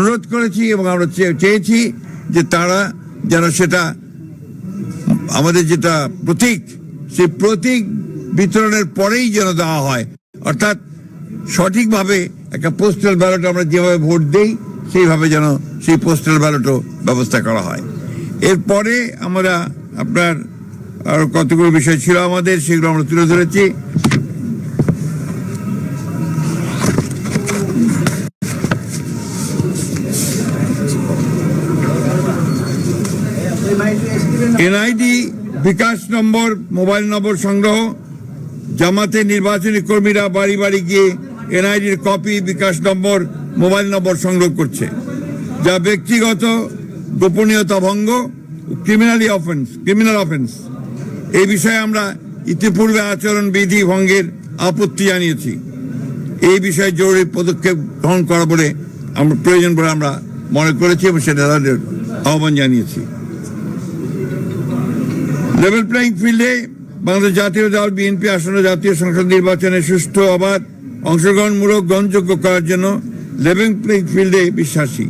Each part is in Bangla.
অনুরোধ করেছি এবং আমরা চেয়েছি যে তারা যেন সেটা আমাদের যেটা প্রতীক, সেই প্রতীক বিতরণের পরেই যেন দেওয়া হয়, অর্থাৎ সঠিকভাবে একটা পোস্টাল ব্যালট আমরা যেভাবে ভোট দেই সেইভাবে যেন সেই পোস্টাল ব্যালটও ব্যবস্থা করা হয়। এরপরে আমরা আপনার আরো কতগুলো বিষয় ছিল আমাদের, সেগুলো আমরা তুলে ধরেছি। এনআইডি বিকাশ নম্বর, মোবাইল নম্বর সংগ্রহ। জামাতে নির্বাচনী কর্মীরা বাড়ি বাড়ি গিয়ে এনআইডির কপি, বিকাশ নম্বর, মোবাইল নম্বর সংগ্রহ করছে, যা ব্যক্তিগত গোপনীয়তা ভঙ্গ, ক্রিমিনাল অফেন্স। এই বিষয়ে আমরা ইতিপূর্বে আচরণ বিধি ভঙ্গের আপত্তি জানিয়েছি। এই বিষয়ে জরুরি পদক্ষেপ গ্রহণ করা বলে আমরা প্রয়োজন বলে আমরা মনে করেছি এবং সেটা তাদের আহ্বান জানিয়েছি। লেভেল প্লেইং ফিল্ডে বাংলাদেশ জাতীয় দল বিএনপি আসন্ন জাতীয় সংসদ নির্বাচনে সুষ্ঠু, অবাধ, অংশগ্রহণমূলক, গ্রহণযোগ্য করার জন্য লেভেল প্লেইং ফিল্ডে বিশ্বাসী।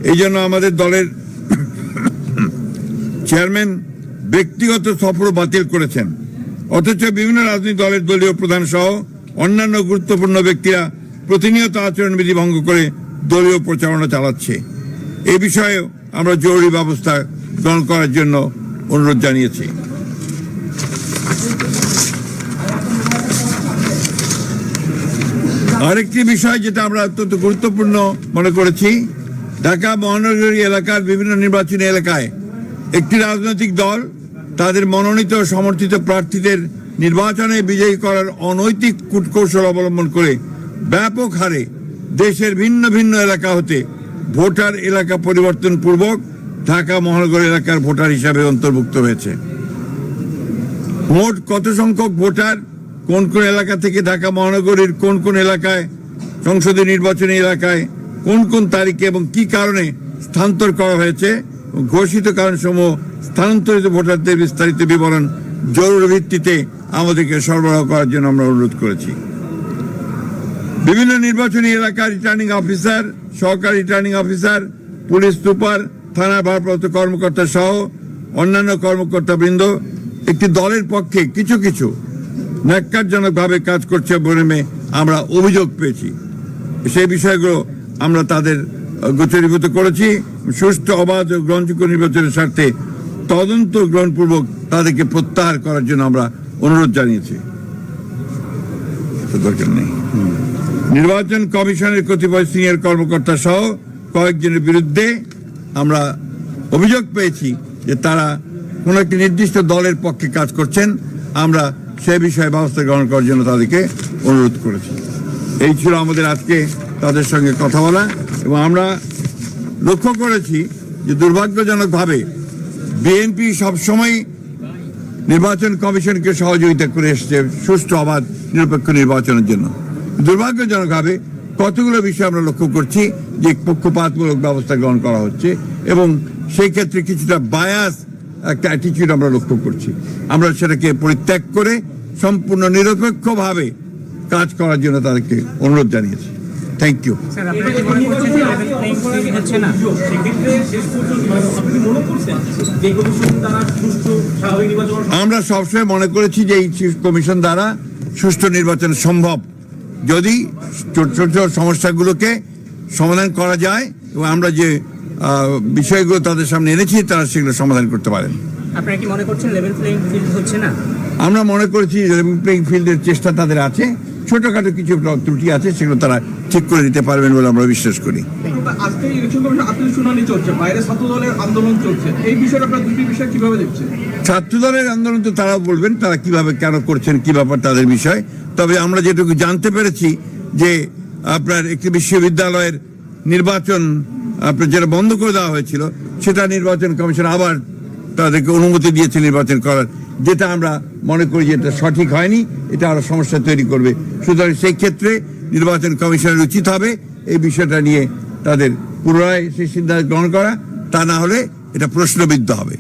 এই জন্য আমাদের দলের চেয়ারম্যান ব্যক্তিগত সফর বাতিল করেছেন, অথচ বিভিন্ন রাজনৈতিক দলের দলীয় প্রধান সহ অন্যান্য গুরুত্বপূর্ণ ব্যক্তিরা প্রতিনিয়ত আচরণবিধি ভঙ্গ করে দলীয় প্রচারণা চালাচ্ছে। এই বিষয়ে আমরা জরুরি ব্যবস্থা গ্রহণ করার জন্য অনুরোধ জানিয়েছি। আরেকটি বিষয় যেটা আমরা অত্যন্ত গুরুত্বপূর্ণ মনে করেছি, ঢাকা মহানগরী এলাকার বিভিন্ন নির্বাচনী এলাকায় একটি রাজনৈতিক দল তাদের মনোনীত সমর্থিত প্রার্থীদের নির্বাচনে বিজয়ী করার অনৈতিক কূটকৌশল অবলম্বন করে ব্যাপক হারে দেশের ভিন্ন ভিন্ন এলাকা হতে ভোটার এলাকা পরিবর্তন পূর্বক ঢাকা মহানগর এলাকার ভোটার হিসাবে অন্তর্ভুক্ত হয়েছে। মোট কত সংখ্যক ভোটার কোন কোন এলাকা থেকে ঢাকা মহানগরীর কোন কোন এলাকায় সংসদীয় নির্বাচনী এলাকায় কোন কোন তারিখে এবং কি কারণে স্থানান্তর করা হয়েছে, ঘোষিত কারণসমূহ স্থানান্তরিত ভোটারদের বিস্তারিত বিবরণ জরুরি ভিত্তিতে আমাদেরকে সরবরাহ করার জন্য আমরা অনুরোধ করেছি। বিভিন্ন নির্বাচনী এলাকার রিটার্নিং অফিসার, সহকারী রিটার্নিং অফিসার, পুলিশ সুপার, থানার ভারপ্রাপ্ত কর্মকর্তা সহ অন্যান্য কর্মকর্তাবৃন্দ একটি দলের পক্ষে কিছু কিছু ন্যাক্কারজনকভাবে কাজ করছে বলে আমরা অভিযোগ পেয়েছি। সেই বিষয়গুলো আমরা তাদের গোচরীভূত করেছি। সুষ্ঠু, অবাধ ও গ্রহণযোগ্য নির্বাচনের স্বার্থে তদন্ত গ্রহণপূর্বক তাদেরকে প্রত্যাহার করার জন্য আমরা অনুরোধ জানিয়েছি। দরকার নেই। নির্বাচন কমিশনের কতিপয় সিনিয়র কর্মকর্তা সহ কয়েকজনের বিরুদ্ধে আমরা অভিযোগ পেয়েছি যে তারা কোন একটি নির্দিষ্ট দলের পক্ষে কাজ করছেন। আমরা সে বিষয়ে ব্যবস্থা গ্রহণ করার জন্য তাদেরকে অনুরোধ করেছি। এই ছিল আমাদের আজকে তাদের সঙ্গে কথা বলা, এবং আমরা লক্ষ্য করেছি যে দুর্ভাগ্যজনকভাবে বিএনপি সবসময় নির্বাচন কমিশনকে সহযোগিতা করে এসছে সুষ্ঠু, অবাধ, নিরপেক্ষ নির্বাচনের জন্য। দুর্ভাগ্যজনকভাবে কতগুলো বিষয় আমরা লক্ষ্য করছি যে পক্ষপাতমূলক ব্যবস্থা গ্রহণ করা হচ্ছে এবং সেই ক্ষেত্রে কিছুটা বায়াস একটা অ্যাটিটিউড আমরা লক্ষ্য করছি। আমরা সেটাকে পরিত্যাগ করে সম্পূর্ণ নিরপেক্ষভাবে কাজ করার জন্য তাদেরকে অনুরোধ জানিয়েছি। Thank you. আমরা সবসময় মনে করেছি যে এই কমিশন দ্বারা সুষ্ঠু নির্বাচন সম্ভব, যদি ছোট ছোট সমস্যাগুলোকে সমাধান করা যায় এবং আমরা যে বিষয়গুলো তাদের সামনে এনেছি তারা সেগুলো সমাধান করতে পারেন। আপনারা কি মনে করছেন লেভেল প্লেইং ফিল্ড হচ্ছে না? আমরা মনে করেছি লেভেল প্লেইং ফিল্ডের চেষ্টা তাদের আছে, ছোটখাটো কিছু ত্রুটি আছে সেগুলো তারা ঠিক করে দিতে পারবেন বলে আমরা বিশ্বাস করি। আজকে ইলেকশন কমিশন আপিল শুনানি চলছে, বাইরে ছাত্র দলের আন্দোলন চলছে, এই বিষয়টা আপনারা দুটি বিষয় কিভাবে দেখছেন? ছাত্র দলের আন্দোলন তো তারা বলবেন তারা কিভাবে কেন করছেন, কি ব্যাপার তাদের বিষয়। তবে আমরা যেটুকু জানতে পেরেছি যে আপনার একটি বিশ্ববিদ্যালয়ের নির্বাচন আপনার যেটা বন্ধ করে দেওয়া হয়েছিল সেটা নির্বাচন কমিশন আবার তাদেরকে অনুমতি দিয়েছে নির্বাচন করার, যেটা আমরা মনে করি যে এটা সঠিক হয়নি, এটা আরো সমস্যা তৈরি করবে। সুতরাং সেই ক্ষেত্রে নির্বাচন কমিশনের উচিত হবে এই বিষয়টা নিয়ে তাদের পুনরায় সেই সিদ্ধান্ত গ্রহণ করা, তা না হলে এটা প্রশ্নবিদ্ধ হবে।